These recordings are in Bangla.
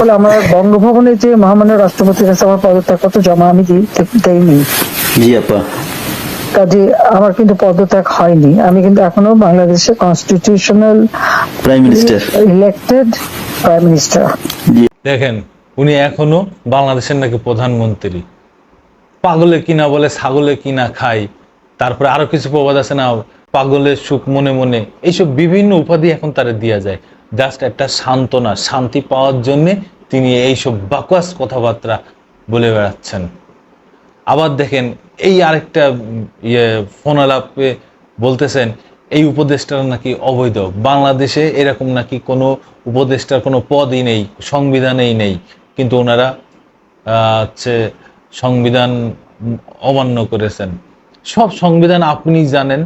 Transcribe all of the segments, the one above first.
বলে আমার বঙ্গভবনে যে মহামান্য রাষ্ট্রপতির কাছে আমার পদত্যাগপত্র জমা আমি দেইনি। জি আপা। কাজে আমার কিন্তু পদত্যাগ হয়নি, আমি কিন্তু এখনো বাংলাদেশের constitutional prime minister, elected prime minister. দেখেন উনি এখনো বাংলাদেশের নাকি প্রধানমন্ত্রী। পাগলে কিনা বলে ছাগলে কিনা খায়, তারপরে আরো কিছু প্রবাদ আছে না, পাগলের সুখ মনে মনে, এইসব বিভিন্ন উপাধি এখন তারা দেওয়া যায় জাস্ট একটা সান্ত্বনা, শান্তি পাওয়ার জন্য তিনি এইসব বাকওয়াস কথাবার্তা বলে বেড়াচ্ছেন। আবার দেখেন এই আরেকটা ফোন আলাপে বলতেছেন এই উপদেষ্টারা নাকি অবৈধ, বাংলাদেশে এরকম নাকি কোনো উপদেষ্টার কোনো পদই নেই, সংবিধানেই নেই, কিন্তু ওনারা হচ্ছে সংবিধান অমান্য করেছেন। সব সংবিধান আপনি জানেন,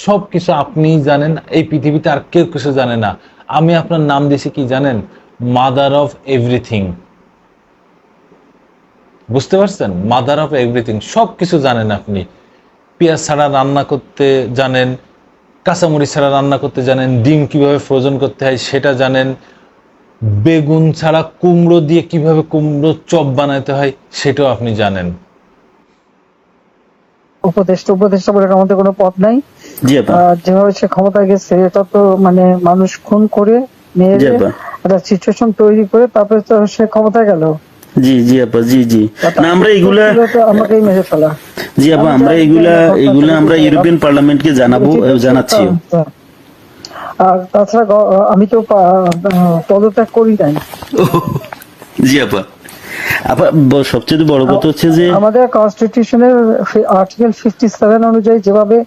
সব কিছু আপনিই জানেন, এই পৃথিবীতে আর কেউ কিছু জানে না। আমি আপনার নাম দিয়েছি কি জানেন? Mother of everything. বুঝতে পারছেন? মাদার অফ এভরিথিং, সব কিছু জানেন আপনি। পেঁয়াজ ছাড়া রান্না করতে জানেন, কাঁচামরিচ ছাড়া রান্না করতে জানেন, ডিম কিভাবে ফ্রোজেন করতে হয় সেটা জানেন, বেগুন ছাড়া কুমড়ো দিয়ে কিভাবে কুমড়ো চপ বানাতে হয় সেটাও আপনি জানেন। উপদেষ্টা বলে আমাদের কোনো পদ নাই। জি আপা। যেভাবে সে ক্ষমতায় গেছে এটা তো মানে মানুষ খুন করে মেরে একটা সিচুয়েশন তৈরি করে তারপরে তো সে ক্ষমতায় গেল। জি জি আপা, জি জি। না আমরা এগুলা আমাকেই মেরে ফেলা। জি আপা, আমরা এগুলা আমরা ইউরোপিয়ান পার্লামেন্টকে জানাচ্ছি। আর তাছাড়া আমি তো পদত্যাগ করি নাই। জি আপা। আপা সবচেয়ে বড় কথা হচ্ছে যে আমাদের কনস্টিটিউশনের আর্টিকেল 57 অনুযায়ী যেভাবে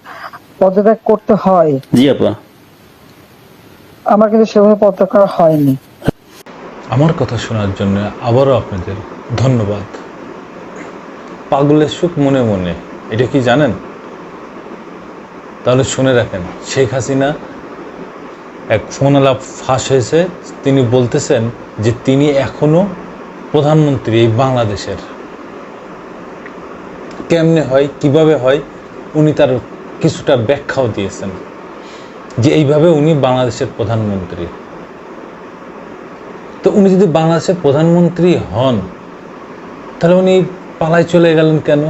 পদত্যাগ করতে হয়, জি আপা, আমার কিন্তু সেভাবে পদত্যাগ করা হয়নি। আমার কথা শোনার জন্য আবারও আপনাদের ধন্যবাদ। পাগলের সুখ মনে মনে, এটা কি জানেন? তাহলে শুনে রাখেন, শেখ হাসিনা এক ফোন আলাপ ফাঁস হয়েছে, তিনি বলতেছেন যে তিনি এখনো প্রধানমন্ত্রী এই বাংলাদেশের। কেমনে হয়, কিভাবে হয়, উনি তার কিছুটা ব্যাখ্যাও দিয়েছেন যে এইভাবে উনি বাংলাদেশের প্রধানমন্ত্রী। তো উনি যদি বাংলাদেশের প্রধানমন্ত্রী হন তাহলে উনি পালায় চলে গেলেন কেন?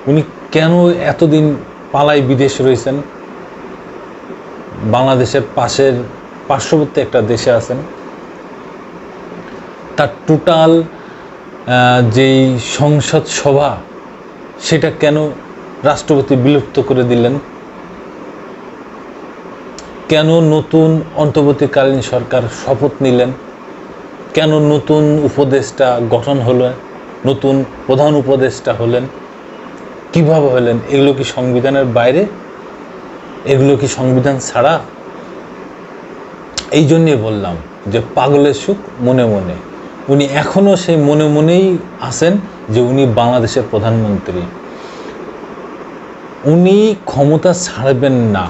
উনি কেন এতদিন পালায় বিদেশে রয়েছেন? বাংলাদেশের পার্শ্ববর্তী একটা দেশে আছেন, তার টোটাল যেই সংসদ সভা সেটা কেন রাষ্ট্রপতি বিলুপ্ত করে দিলেন? কেন নতুন অন্তর্বর্তীকালীন সরকার শপথ নিলেন? কেন নতুন উপদেষ্টা গঠন হলো, নতুন প্রধান উপদেষ্টা হলেন? কিভাবে হলেন? এগুলো কি সংবিধানের বাইরে? এগুলো কি সংবিধান ছাড়া? এই জন্যই বললাম যে পাগলের সুখ মনে মনে। উনি এখনো সেই মনে মনেই আছেন যে উনি বাংলাদেশের প্রধানমন্ত্রী। উনি ক্ষমতা ছাড়বেন না,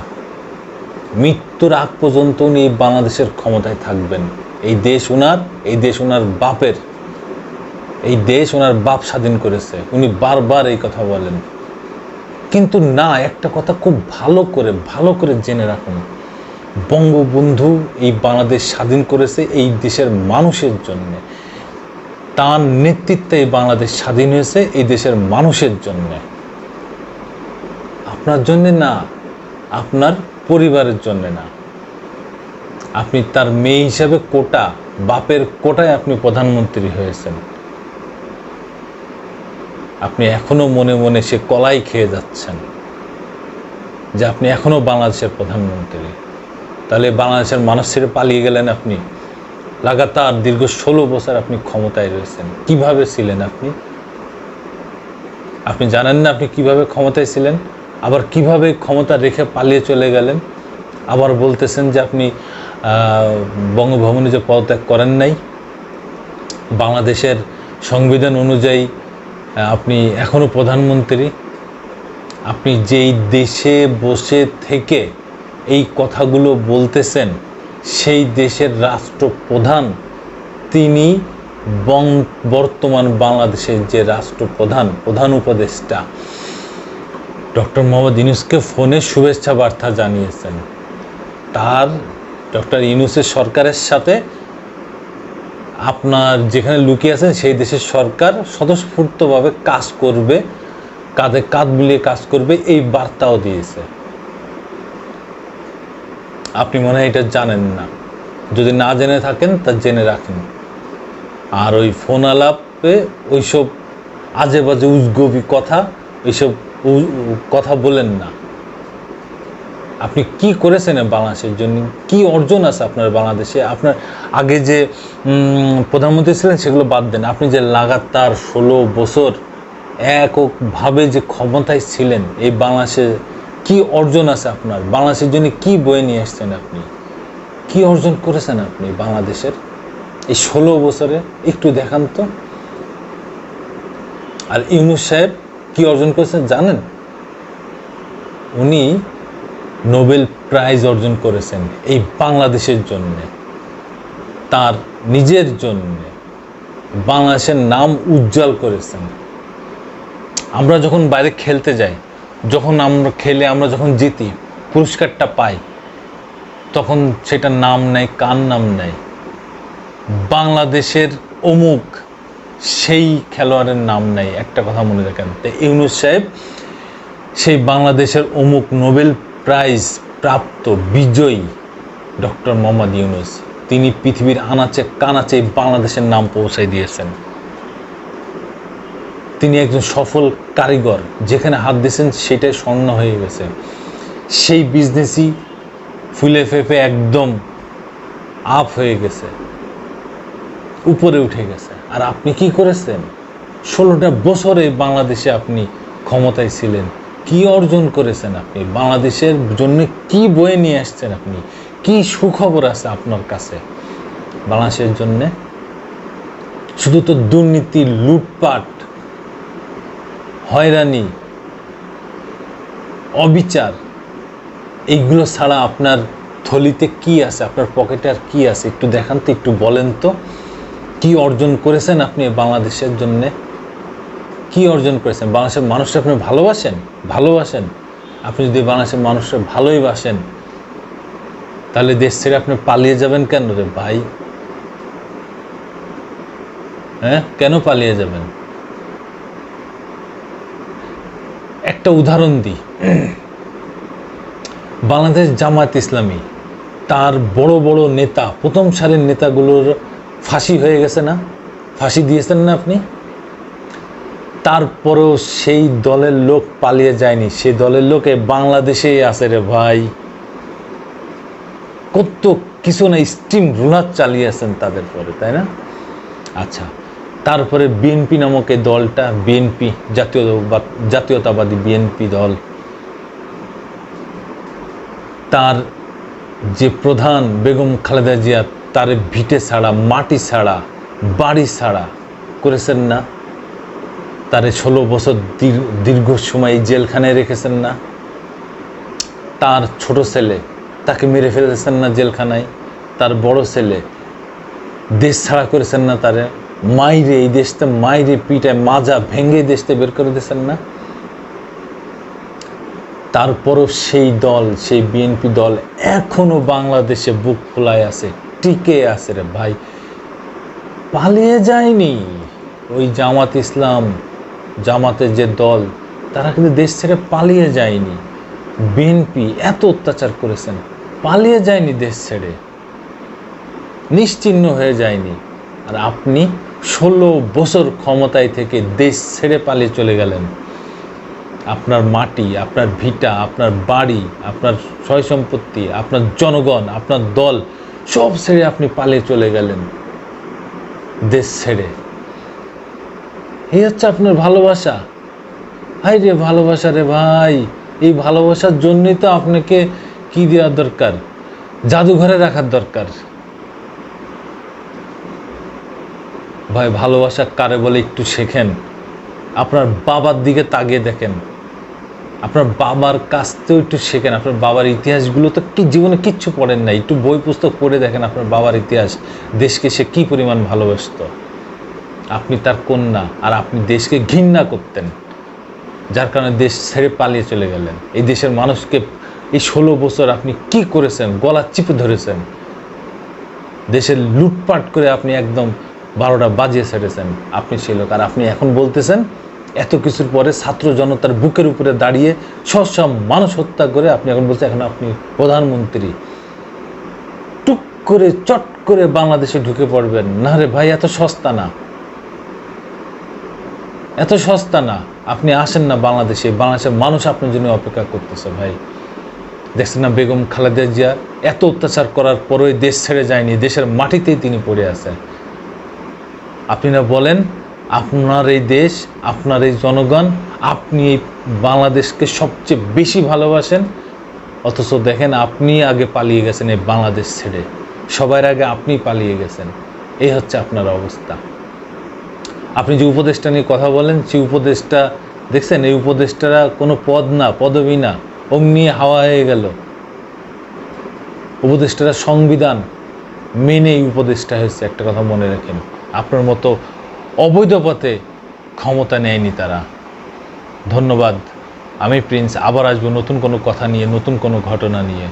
মৃত্যুর আগ পর্যন্ত উনি বাংলাদেশের ক্ষমতায় থাকবেন। এই দেশ ওনার বাপের, এই দেশ ওনার বাপ স্বাধীন করেছে, উনি বারবার এই কথা বলেন। কিন্তু না, একটা কথা খুব ভালো করে জেনে রাখুন, বঙ্গবন্ধু এই বাংলাদেশ স্বাধীন করেছে এই দেশের মানুষের জন্য। তার নেতৃত্বে এই বাংলাদেশ স্বাধীন হয়েছে এই দেশের মানুষের জন্য, আপনার জন্য না, আপনার পরিবারের জন্য না। আপনি তার মেয়ে হিসেবে বাপের কোটায় আপনি প্রধানমন্ত্রী হয়েছেন। আপনি এখনো মনে মনে সে কলাই খেয়ে যাচ্ছেন যে আপনি এখনো বাংলাদেশের প্রধানমন্ত্রী। তাহলে বাংলাদেশের মানুষ ছেড়ে পালিয়ে গেলেন আপনি। লাগাতার দীর্ঘ 16 বছর আপনি ক্ষমতায় রয়েছেন। কিভাবে ছিলেন আপনি? আপনি জানেন না আপনি কিভাবে ক্ষমতায় ছিলেন? আবার কিভাবে ক্ষমতা রেখে পালিয়ে চলে গেলেন? আবার বলতেছেন যে আপনি বঙ্গভবনে যে পদত্যাগ করেন নাই, বাংলাদেশের সংবিধান অনুযায়ী আপনি এখনো প্রধানমন্ত্রী। আপনি যেই দেশে বসে থেকে এই কথাগুলো বলতেছেন সেই দেশের রাষ্ট্রপ্রধান, তিনি বর্তমান বাংলাদেশের যে প্রধান উপদেষ্টা ডক্টর মোহাম্মদ ইউনূসকে ফোনে শুভেচ্ছা বার্তা জানিয়েছেন। তার ডক্টর ইউনূসের সরকারের সাথে আপনার যেখানে লুকিয়ে আছেন সেই দেশের সরকার স্বতঃস্ফূর্তভাবে কাজ করবে, কাঁধে কাঁধ মিলিয়ে কাজ করবে, এই বার্তাও দিয়েছে। আপনি মনে হয় এটা জানেন না, যদি না জেনে থাকেন তা জেনে রাখেন। আর ওই ফোন আলাপে ওইসব আজে বাজে উজগবি কথা, ওইসব কথা বলেন না। আপনি কি করেছেন বাংলাদেশের জন্য, কি অর্জন আছে আপনার বাংলাদেশে? আপনার আগে যে প্রধানমন্ত্রী ছিলেন সেগুলো বাদ দেন, আপনি যে লাগাতার 16 বছর এককভাবে যে ক্ষমতায় ছিলেন, এই বাংলাদেশে কি অর্জন আছে আপনার? বাংলাদেশের জন্য কি বয়ে নিয়ে আসছেন আপনি? কি অর্জন করেছেন আপনি বাংলাদেশের এই 16 বছরে? একটু দেখান তো। আর ইউনূস সাহেব কি অর্জন করেছেন জানেন? উনি নোবেল প্রাইজ অর্জন করেছেন এই বাংলাদেশের জন্য, তার নিজের জন্য বাংলাদেশের নাম উজ্জ্বল করেছেন। আমরা যখন বাইরে খেলতে যাই, যখন আমরা খেলে আমরা যখন জিতি, পুরস্কারটা পাই, তখন সেটা নাম নেয়, কার নাম নেয়? বাংলাদেশের অমুক সেই খেলোয়াড়ের নাম নেয়। একটা কথা মনে রাখেন, তো ইউনূস সাহেব সেই বাংলাদেশের অমুক নোবেল প্রাইজ প্রাপ্ত বিজয়ী ডক্টর মোহাম্মদ ইউনূস, তিনি পৃথিবীর আনাচে কানাচে বাংলাদেশের নাম পৌঁছায় দিয়েছেন। তিনি একজন সফল কারিগর, যেখানে হাত দিয়েছেন সেটাই স্বর্ণ হয়ে গেছে। সেই বিজনেসই ফুলে ফেপে একদম আপ হয়ে গেছে, উপরে উঠে গেছে। আর আপনি কি করেছেন? 16টা বছরে বাংলাদেশে আপনি ক্ষমতায় ছিলেন, কি অর্জন করেছেন আপনি? বাংলাদেশের জন্য কি বয়ে নিয়ে আসছেন আপনি? কি সুখবর আছে আপনার কাছে বাংলাদেশের জন্য? শুধু তো দুর্নীতি, লুটপাট, হয়রানি, অবিচার, এইগুলো ছাড়া আপনার থলিতে কি আছে, আপনার পকেটে আর কি আছে? একটু দেখান তো, একটু বলেন তো, কি অর্জন করেছেন আপনি বাংলাদেশের জন্য? কি অর্জন করেছেন? বাংলাদেশের মানুষকে আপনি ভালোবাসেন? আপনি যদি বাংলাদেশের মানুষকে ভালোই বাসেন, তাহলে দেশ ছেড়ে আপনি পালিয়ে যাবেন কেন রে ভাই? হ্যাঁ, কেন পালিয়ে যাবেন? একটা উদাহরণ দিই, বাংলাদেশ জামায়াত ইসলামী, তার বড় বড় নেতা, প্রথম সারির নেতাগুলোর ফাঁসি হয়ে গেছে না? ফাঁসি দিয়েছেন না আপনি? তারপরেও সেই দলের লোক পালিয়ে যায়নি, সেই দলের লোকে বাংলাদেশেই আছে রে ভাই। কত কিছু না স্টিম রুলার চালিয়েছেন তাদের পরে, তাই না? আচ্ছা, তারপরে বিএনপি নামক এই দলটা, বিএনপি জাতীয়তাবাদী বিএনপি দল, তার যে প্রধান বেগম খালেদা জিয়া, তার ভিটে ছাড়া, মাটি ছাড়া, বাড়ি ছাড়া করেছেন না? তারে 16 বছর দীর্ঘ সময় জেলখানায় রেখেছেন না? তার ছোট ছেলে, তাকে মেরে ফেলেছেন না জেলখানায়? তার বড় ছেলে দেশ ছাড়া করেছেন না? তারে মাইরে, এই দেশতে মাইরে পিটায় মাজা ভেঙে দেশতে বের করে দিয়েছেন না? তারপরও সেই দল, সেই বিএনপি দল এখনো বাংলাদেশে বুক ফুলায় আছে, টিকে আছে রে ভাই, পালিয়ে যায়নি। ওই জামাত ইসলাম, জামাতের যে দল, তারা কিন্তু দেশ ছেড়ে পালিয়ে যায়নি। বিএনপি এত অত্যাচার করেছেন, পালিয়ে যায়নি দেশ ছেড়ে, নিশ্চিহ্ন হয়ে যায়নি। আর আপনি 16 বছর ক্ষমতায় থেকে দেশ ছেড়ে পালিয়ে চলে গেলেন। আপনার মাটি, আপনার ভিটা, আপনার বাড়ি, আপনার সয় সম্পত্তি, আপনার জনগণ, আপনার দল সব ছেড়ে আপনি পালিয়ে চলে গেলেন দেশ ছেড়ে। এই হচ্ছে আপনার ভালোবাসা? হাই রে ভালোবাসা রে ভাই! এই ভালোবাসার জন্যই তো আপনাকে কি দেওয়ার দরকার? জাদুঘরে রাখার দরকার। ভাই, ভালোবাসা কারে বলে একটু শেখেন। আপনার বাবার দিকে তাকিয়ে দেখেন, আপনার বাবার কাছ থেকেও একটু শেখেন। আপনার বাবার ইতিহাসগুলো তো কি জীবনে কিচ্ছু পড়েন না, একটু বই পুস্তক পড়ে দেখেন আপনার বাবার ইতিহাস, দেশকে সে কি পরিমাণ ভালোবাসত। আপনি তার কন্যা, আর আপনি দেশকে ঘৃণা করতেন, যার কারণে দেশ ছেড়ে পালিয়ে চলে গেলেন। এই দেশের মানুষকে এই 16 বছর আপনি কি করেছেন? গলা চিপে ধরেছেন, দেশের লুটপাট করে আপনি একদম 12টা বাজিয়ে ছেড়েছেন, আপনি সেই লোক। আর আপনি এখন বলতেছেন এত কিছুর পরে ছাত্র জনতার বুকের উপরে দাঁড়িয়ে সহসা মানুষ হত্যা করে আপনি এখন বলছেন এখন আপনি প্রধানমন্ত্রী, টুক করে চট করে বাংলাদেশে ঢুকে পড়বেন। না রে ভাই, এত সস্তা না, এত সস্তা না। আপনি আসেন না বাংলাদেশে, বাংলাদেশের মানুষ আপনার জন্য অপেক্ষা করতেছে ভাই। দেখছেন না বেগম খালেদা জিয়া এত অত্যাচার করার পরেও দেশ ছেড়ে যায়নি, দেশের মাটিতেই তিনি পড়ে আছেন। আপনি না বলেন আপনার এই দেশ, আপনার এই জনগণ, আপনি এই বাংলাদেশকে সবচেয়ে বেশি ভালোবাসেন, অথচ দেখেন আপনি আগে পালিয়ে গেছেন এই বাংলাদেশ ছেড়ে, সবার আগে আপনি পালিয়ে গেছেন। এই হচ্ছে আপনার অবস্থা। আপনি যে উপদেষ্টা নিয়ে কথা বলেন, সেই উপদেষ্টা দেখছেন, এই উপদেষ্টারা কোনো পদ না, পদবি না, অমনি হাওয়া হয়ে গেল। উপদেষ্টারা সংবিধান মেনে উপদেষ্টা হয়েছে, একটা কথা মনে রাখেন। আপনার মতো অবৈধ পথে ক্ষমতা নেয়নি তারা। ধন্যবাদ। আমি প্রিন্স, আবার আসবো নতুন কোনো কথা নিয়ে, নতুন কোনো ঘটনা নিয়ে।